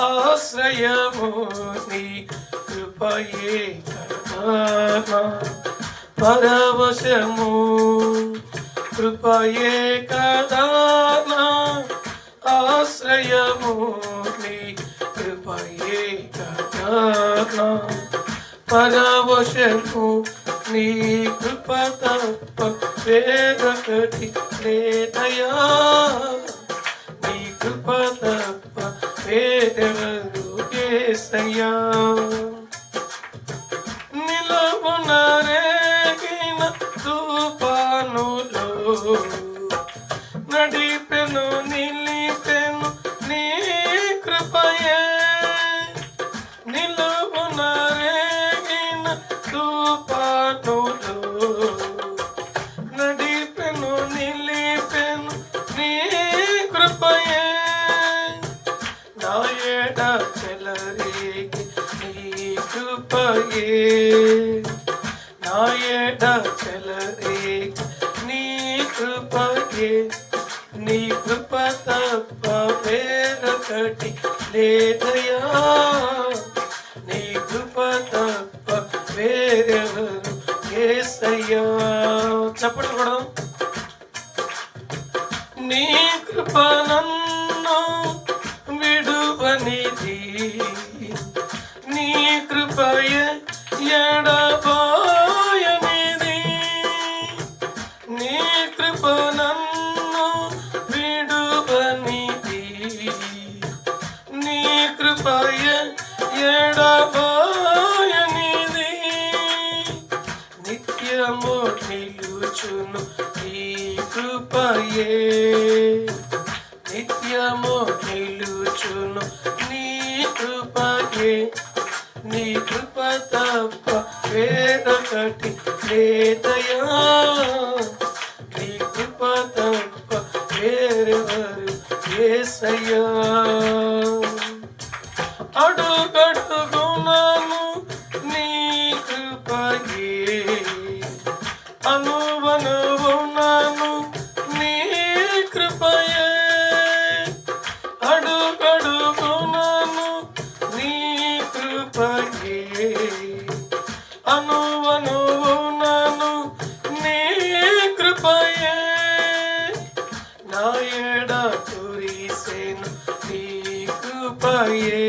ఆశ్రయము నీ కృపయే కదా పరవశము కృపయే కదా ఆశ్రయము నీ కృపయే కదా పరవశము నీ కృప తప్ప వేరొకటి లేదయా నీ కృప తప్ప వేరెవరు యేసయ్యా నిలవున రేగిన తుఫానులో నడిపెను నిలిపెను నీ కృపయే నిలవున రేగిన తుఫానులో నడిపెను నిలిపెను నీ కృపయే నా ఏడ చెలరేగి నీ కృపయే నా ఏడ చెలరేగి నీ కృపయే నీ కృప తప్ప వేరొకటి లేదయా నీ కృప తప్ప వేరెవరు యేసయ్యా చెప్పండి కూడా నీ కృప నన్ను విడువనిది నీ కృపయే ఎడబాయనిది నీ కృప నన్ను విడువనిది నీ కృపయే ఎడబాయనిది నిత్యము నిలుచును నీ కృపయే నిత్యము నిలుచును నీ కృపయే నీ కృప తప్ప వేరొకటి లేదయా నీ కృప తప్ప వేరెవరు యేసయ్యా అడుగడుగునాను నీ కృపయే అనువనువునాను నీ కృపయే అడుగడుగునాను నీ కృపయే అనువనువునాను నీ కృపయే నా ఎడ కురిసెను నీ కృపయే